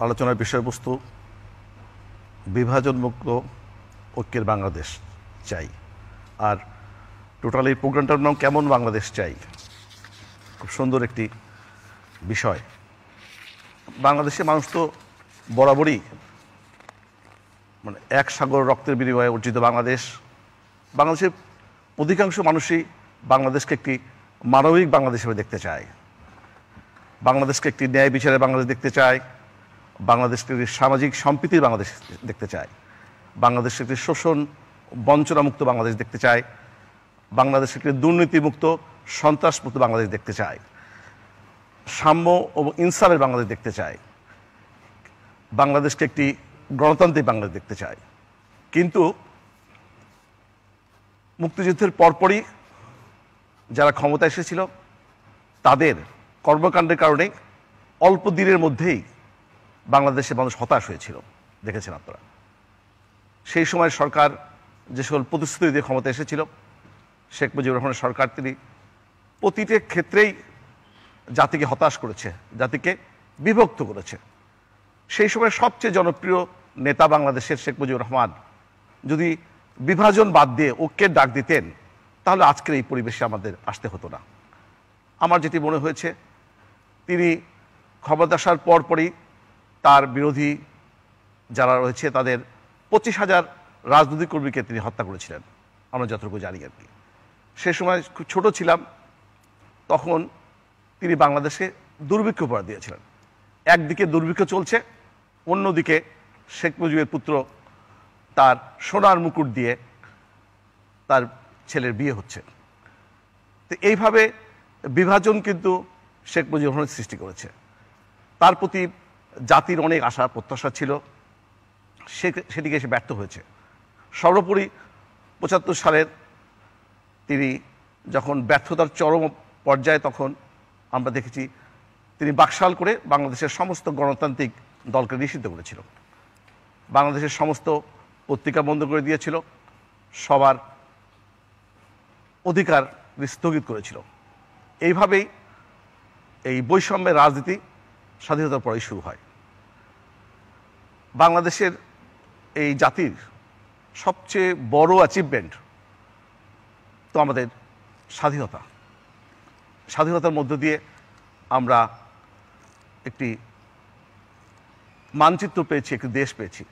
আলোচনার বিষয়বস্তু বিভাজনমুক্ত ঐক্যের বাংলাদেশ চাই। আর টোটাল এই প্রোগ্রামটার নাম কেমন বাংলাদেশ চাই, খুব সুন্দর একটি বিষয়। বাংলাদেশের মানুষ তো বরাবরই মানে এক সাগর রক্তের বিনিময়ে অর্জিত বাংলাদেশের অধিকাংশ মানুষই বাংলাদেশকে একটি মানবিক বাংলাদেশ হিসেবে দেখতে চায়, বাংলাদেশকে একটি ন্যায় বিচারের বাংলাদেশ দেখতে চায়, বাংলাদেশকে একটি সামাজিক সম্প্রীতির বাংলাদেশ দেখতে চায়, বাংলাদেশকে একটি শোষণ বঞ্চনামুক্ত বাংলাদেশ দেখতে চায়, বাংলাদেশকে একটি দুর্নীতিমুক্ত সন্ত্রাসমুক্ত বাংলাদেশ দেখতে চায়, সাম্য ও ইনসাফের বাংলাদেশ দেখতে চায়, বাংলাদেশকে একটি গণতান্ত্রিক বাংলাদেশ দেখতে চায়। কিন্তু মুক্তিযুদ্ধের পরপরই যারা ক্ষমতা এসেছিল তাদের কর্মকাণ্ডের কারণে অল্প দিনের মধ্যেই বাংলাদেশের মানুষ হতাশ হয়েছিল, দেখেছেন আপনারা। সেই সময় সরকার যে সকল প্রতিশ্রুতি দিয়ে ক্ষমতা এসেছিল, শেখ মুজিবুর রহমানের সরকার, তিনি প্রতিটি ক্ষেত্রেই জাতিকে হতাশ করেছে, জাতিকে বিভক্ত করেছে। সেই সময় সবচেয়ে জনপ্রিয় নেতা বাংলাদেশের শেখ মুজিবুর রহমান যদি বিভাজন বাদ দিয়ে ঐক্যের ডাক দিতেন, তাহলে আজকের এই পরিবেশে আমাদের আসতে হতো না। আমার যেটি মনে হয়েছে, তিনি ক্ষমতা আসার পরপরই তার বিরোধী যারা রয়েছে তাদের 25,000 রাজনৈতিক কর্মীকে তিনি হত্যা করেছিলেন, আমরা যতটুকু জানি আর কি। সে সময় খুব ছোট ছিলাম, তখন তিনি বাংলাদেশে দুর্ভিক্ষ উপহার দিয়েছিলেন। একদিকে দুর্ভিক্ষ চলছে, অন্যদিকে শেখ মুজিবের পুত্র তার সোনার মুকুট দিয়ে তার ছেলের বিয়ে হচ্ছে। তো এইভাবে বিভাজন কিন্তু শেখ মুজিবুর রহমান সৃষ্টি করেছে। তার প্রতি জাতির অনেক আশা প্রত্যাশা ছিল, সেটিকে সে ব্যর্থ হয়েছে। সর্বোপরি 75 সালের তিনি যখন ব্যর্থতার চরম পর্যায়ে, তখন আমরা দেখেছি তিনি বাকশাল করে বাংলাদেশের সমস্ত গণতান্ত্রিক দলকে নিষিদ্ধ করেছিল, বাংলাদেশের সমস্ত পত্রিকা বন্ধ করে দিয়েছিল, সবার অধিকার স্থগিত করেছিল। এইভাবেই এই বৈষম্যের রাজনীতি স্বাধীনতার পরেই শুরু হয়। বাংলাদেশের এই জাতির সবচেয়ে বড় অ্যাচিভমেন্ট তো আমাদের স্বাধীনতার মধ্য দিয়ে আমরা একটি মানচিত্র পেয়েছি, একটি দেশ পেয়েছি।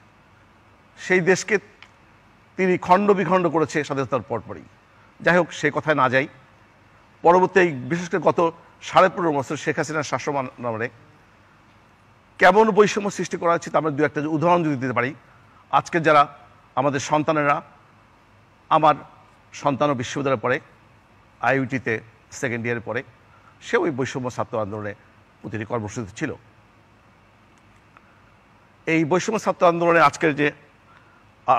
সেই দেশকে তিনি খণ্ড বিখণ্ড করেছে স্বাধীনতার পরপরই। যাই হোক, সে কথায় না যাই। পরবর্তী বিশেষ করে গত 15.5 বছর শেখ হাসিনার শাসন আমলে কেমন বৈষম্য সৃষ্টি করা হচ্ছে, আমরা দু একটা উদাহরণ যদি দিতে পারি। আজকে যারা আমাদের সন্তানেরা, আমার সন্তানও বিশ্ববিদ্যালয়ে পড়ে, আইইউটিতে সেকেন্ড ইয়ারে পড়ে, সে ওই বৈষম্য ছাত্র আন্দোলনে প্রতিটি কর্মসূচি ছিল। এই বৈষম্য ছাত্র আন্দোলনে আজকের যে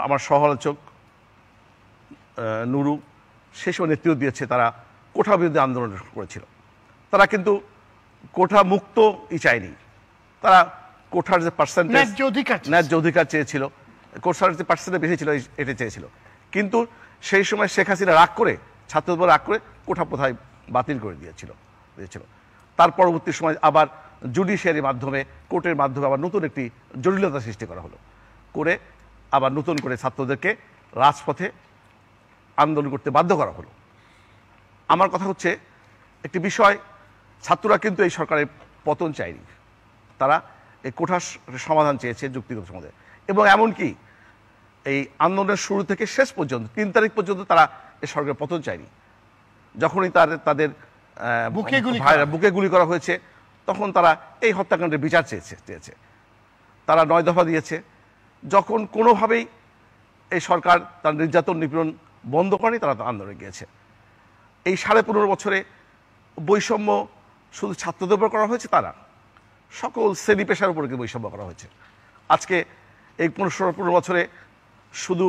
আমার সহ-আলোচক নুরু, সে সময় নেতৃত্ব দিয়েছে, তারা কোঠা বিরোধী আন্দোলন করেছিল। তারা কিন্তু কোঠা মুক্তই চায়নি, তারা কোঠার যে পার্সেন্টেজ, ন্যায্য অধিকার চেয়েছিল, কোঠার যে পার্সেন্টেজ বেশি ছিল এটা চেয়েছিল। কিন্তু সেই সময় শেখ হাসিনা রাগ করে, ছাত্রদের রাগ করে কোঠা প্রথায় বাতিল করে দিয়েছিল। তার পরবর্তী সময় আবার জুডিশিয়ারির মাধ্যমে, কোর্টের মাধ্যমে আবার নতুন একটি জটিলতা সৃষ্টি করা হলো, করে আবার নতুন করে ছাত্রদেরকে রাজপথে আন্দোলন করতে বাধ্য করা হলো। আমার কথা হচ্ছে, একটি বিষয়, ছাত্ররা কিন্তু এই সরকারের পতন চায়নি, তারা এই কোঠার সমাধান চেয়েছে, যুক্তিগত সমাধান। এবং এমনকি এই আন্দোলনের শুরু থেকে শেষ পর্যন্ত 3 তারিখ পর্যন্ত তারা এই সরকারের পতন চায়নি। যখনই তাদের বুকে গুলি করা হয়েছে, তখন তারা এই হত্যাকাণ্ডের বিচার চেয়েছে। তারা 9 দফা দিয়েছে। যখন কোনোভাবেই এই সরকার তার নির্যাতন নিপীড়ন বন্ধ করেনি, তারা আন্দোলনে গিয়েছে। এই 15.5 বছরে বৈষম্য শুধু ছাত্রদের উপর করা হয়েছে, তারা সকল শ্রেণী পেশার উপর বৈষম্য করা হয়েছে। আজকে এই 15 বছরে শুধু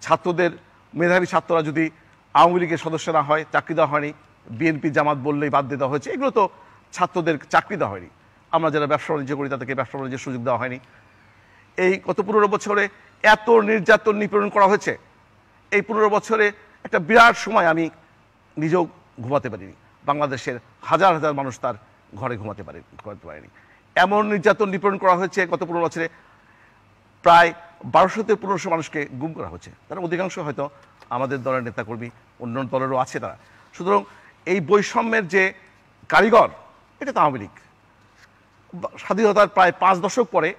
ছাত্রদের, মেধাবী ছাত্ররা যদি আওয়ামী লীগের সদস্য না হয়, চাকরি দেওয়া হয়নি, বিএনপি জামাত বললেই বাদ দিয়ে দেওয়া হয়েছে, এগুলো তো ছাত্রদের চাকরি দেওয়া হয়নি। আমরা যারা ব্যবসা বাণিজ্য করি তাদেরকে ব্যবসা বাণিজ্যের সুযোগ দেওয়া হয়নি। এই গত 15 বছরে এত নির্যাতন নিপীড়ন করা হয়েছে। এই 15 বছরে একটা বিরাট সময় আমি নিজেও ঘুমাতে পারিনি, বাংলাদেশের হাজার হাজার মানুষ তার ঘরে ঘুমাতে পারেনি। এমন নির্যাতন নিপীড়ন করা হয়েছে গত 15 বছরে, প্রায় 1200 থেকে 1500 মানুষকে গুম করা হয়েছে। তারা অধিকাংশ হয়তো আমাদের দলের নেতাকর্মী, অন্য দলেরও আছে তারা। সুতরাং এই বৈষম্যের যে কারিগর, এটা তো আওয়ামী লীগ। স্বাধীনতার প্রায় 5 দশক পরে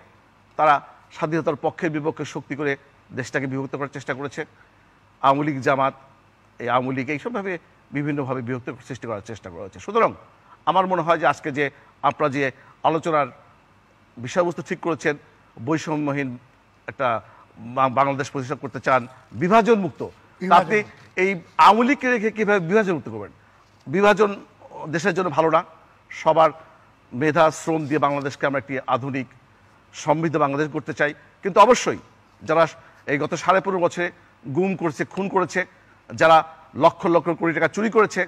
তারা স্বাধীনতার পক্ষের বিপক্ষে শক্তি করে দেশটাকে বিভক্ত করার চেষ্টা করেছে। আওয়ামী লীগ, জামাত, এই আওয়ামী লীগ এইসবভাবে বিভিন্নভাবে বিভক্ত সৃষ্টি করার চেষ্টা করা হয়েছে। সুতরাং আমার মনে হয় যে আজকে যে আপনারা যে আলোচনার বিষয়বস্তু ঠিক করেছেন, বৈষম্যহীন একটা বাংলাদেশ প্রতিষ্ঠা করতে চান, বিভাজন মুক্ত, আপনি এই আওয়ামী লীগকে রেখে কীভাবে বিভাজন মুক্ত করবেন? বিভাজন দেশের জন্য ভালো না। সবার মেধা শ্রম দিয়ে বাংলাদেশকে আমরা একটি আধুনিক সমৃদ্ধ বাংলাদেশ করতে চাই। কিন্তু অবশ্যই যারা এই গত 15.5 বছরে গুম করেছে, খুন করেছে, যারা লক্ষ লক্ষ কোটি টাকা চুরি করেছে,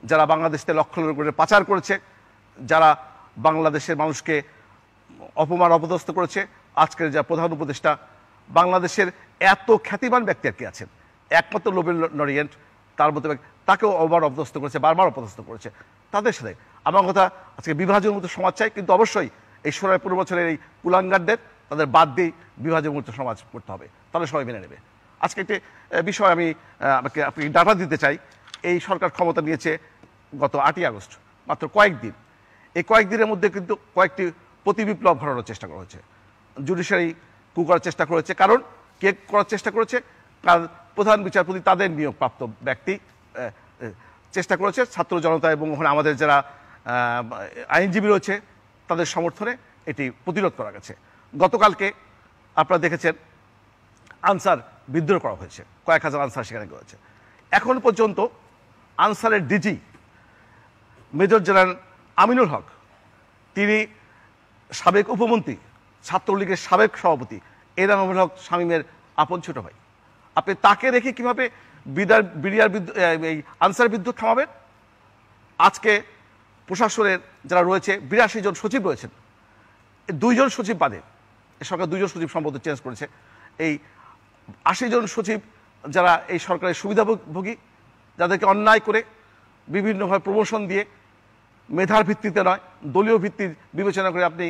যারা বাংলাদেশে লক্ষ লক্ষ কোটি পাচার করেছে, যারা বাংলাদেশের মানুষকে অপমান অপদস্থ করেছে, আজকের যা প্রধান উপদেষ্টা, বাংলাদেশের এত খ্যাতিমান ব্যক্তি আর কি আছেন, একমাত্র নোবেল লরিয়েন্ট, তার মতো তাকেও অপমান অপদস্থ করেছে, বারবার অপদস্থ করেছে। তাদের সাথে আমার কথা, আজকে বিভাজন মুক্ত সমাজ চাই, কিন্তু অবশ্যই এই 15 বছরের এই কুলাঙ্গারদের তাদের বাদ দিয়ে বিভাজন মুক্ত সমাজ করতে হবে, তাহলে সবাই মেনে নেবে। আজকে একটি বিষয় আমি আপনি ডাটা দিতে চাই। এই সরকার ক্ষমতা নিয়েছে গত 8ই আগস্ট, মাত্র কয়েকদিন। এই কয়েকদিনের মধ্যে কিন্তু কয়েকটি প্রতিবিপ্লব ঘটানোর চেষ্টা করা হয়েছে। জুডিশিয়ারি কু করার চেষ্টা করেছে। কারণ কে করার চেষ্টা করেছে? কারণ প্রধান বিচারপতি তাদের নিয়োগপ্রাপ্ত ব্যক্তি চেষ্টা করেছে ছাত্র জনতা এবং ওখানে আমাদের যারা আইনজীবী রয়েছে তাদের সমর্থনে এটি প্রতিরোধ করা গেছে। গতকালকে আপনারা দেখেছেন আনসার বিদ্রোহ করা হয়েছে, কয়েক হাজার আনসার সেখানে গেছে। এখন পর্যন্ত আনসারের ডিজি মেজর জেনারেল আমিনুল হক, তিনি সাবেক উপমন্ত্রী, ছাত্রলীগের সাবেক সভাপতি এনামুল হক শামীমের আপন ছোট ভাই। আপনি তাকে রেখে কিভাবে এই আনসার বিদ্রোহ থামাবেন? আজকে প্রশাসনের যারা রয়েছে 82 জন সচিব রয়েছেন, 2 জন সচিব বাদে এই সরকার 2 জন সচিব সম্ভবত চেঞ্জ করেছে। এই 80 জন সচিব যারা এই সরকারের সুবিধাভোগী, যাদেরকে অন্যায় করে বিভিন্নভাবে প্রমোশন দিয়ে মেধার ভিত্তিতে নয় দলীয় ভিত্তি বিবেচনা করে আপনি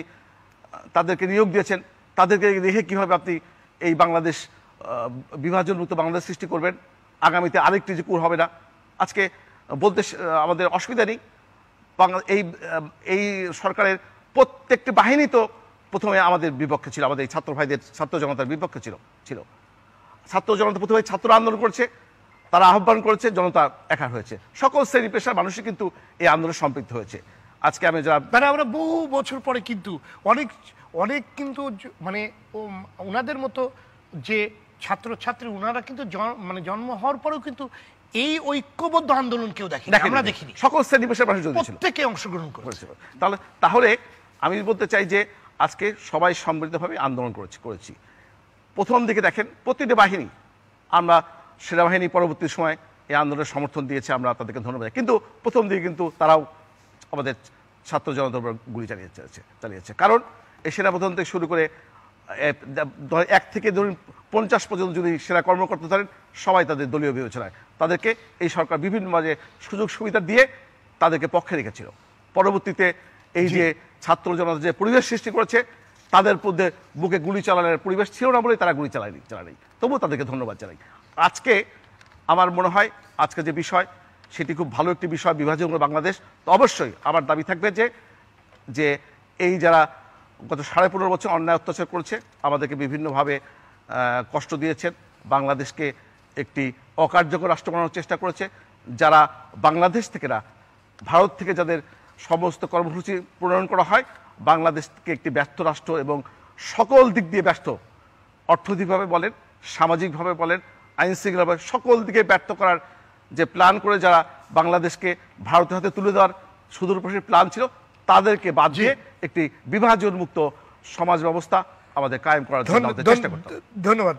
তাদেরকে নিয়োগ দিয়েছেন, তাদেরকে রেখে কীভাবে আপনি এই বাংলাদেশ বিভাজন মুক্ত বাংলাদেশ সৃষ্টি করবেন? আগামীতে আরেকটি যে কুর হবে না। আজকে বলতে আমাদের অসুবিধা নেই, এই সরকারের প্রত্যেকটি বাহিনী তো প্রথমে আমাদের বিপক্ষে ছিল, আমাদের এই ছাত্র ভাইদের, ছাত্র জনতার বিপক্ষে ছিল। ছাত্র জনতা প্রথমে ছাত্র আন্দোলন করেছে, তারা আহ্বান করেছে, জনতা একা হয়েছে। সকল শ্রেণী পেশার মানুষই কিন্তু এই আন্দোলনে সম্পৃক্ত হয়েছে। আজকে আমি যারা মানে আমরা বহু বছর পরে কিন্তু অনেক কিন্তু মানে ওনাদের মতো যে ছাত্রছাত্রী ওনারা কিন্তু মানে জন্ম হওয়ার পরেও কিন্তু এই ঐক্যবদ্ধ আন্দোলন কেউ দেখেনি, আমরা দেখিনি। সকল শ্রেণী পেশার মানুষ প্রত্যেকে অংশগ্রহণ করেছে। তাহলে আমি বলতে চাই যে আজকে সবাই সমৃদ্ধভাবে আন্দোলন করেছি। প্রথম দিকে দেখেন প্রতিটি বাহিনী, আমরা সেনাবাহিনী পরবর্তী সময় এই আন্দোলনের সমর্থন দিয়েছে, আমরা তাদেরকে ধন্যবাদ। কিন্তু প্রথম দিকে কিন্তু তারাও আমাদের ছাত্র জনতার উপর গুলি চালিয়েছে। কারণ এই সেনাপ্রধান থেকে শুরু করে 1 থেকে ধরুন 50 পর্যন্ত যদি সেনা কর্মকর্তা ধরেন, সবাই তাদের দলীয় বিবেচনায় তাদেরকে এই সরকার বিভিন্ন মাঝে সুযোগ সুবিধা দিয়ে তাদেরকে পক্ষে রেখেছিল। পরবর্তীতে এই যে ছাত্র জনতা যে পরিবেশ সৃষ্টি করেছে, তাদের মধ্যে বুকে গুলি চালানোর পরিবেশ ছিল না বলেই তারা গুলি চালায়নি। তবুও তাদেরকে ধন্যবাদ জানাই। আজকে আমার মনে হয় আজকে যে বিষয়, সেটি খুব ভালো একটি বিষয়, বিভাজন বাংলাদেশ। তো অবশ্যই আমার দাবি থাকবে যে এই যারা গত 15.5 বছর অন্যায় অত্যাচার করেছে, আমাদেরকে বিভিন্নভাবে কষ্ট দিয়েছেন, বাংলাদেশকে একটি অকার্যকর রাষ্ট্র বানানোর চেষ্টা করেছে, যারা বাংলাদেশ থেকে না ভারত থেকে যাদের সমস্ত কর্মসূচি প্রণয়ন করা হয়, বাংলাদেশকে একটি ব্যর্থ রাষ্ট্র এবং সকল দিক দিয়ে ব্যর্থ, অর্থনৈতিকভাবে বলেন, সামাজিকভাবে বলেন, আইন শৃঙ্খলাভাবে সকল দিকে ব্যর্থ করার যে প্ল্যান করে যারা বাংলাদেশকে ভারতের হাতে তুলে দেওয়ার সুদূরপ্রসারী প্ল্যান ছিল, তাদেরকে বাদ দিয়ে একটি বিভাজন মুক্ত সমাজ ব্যবস্থা আমাদের কায়েম করার জন্য চেষ্টা করতে হবে। ধন্যবাদ।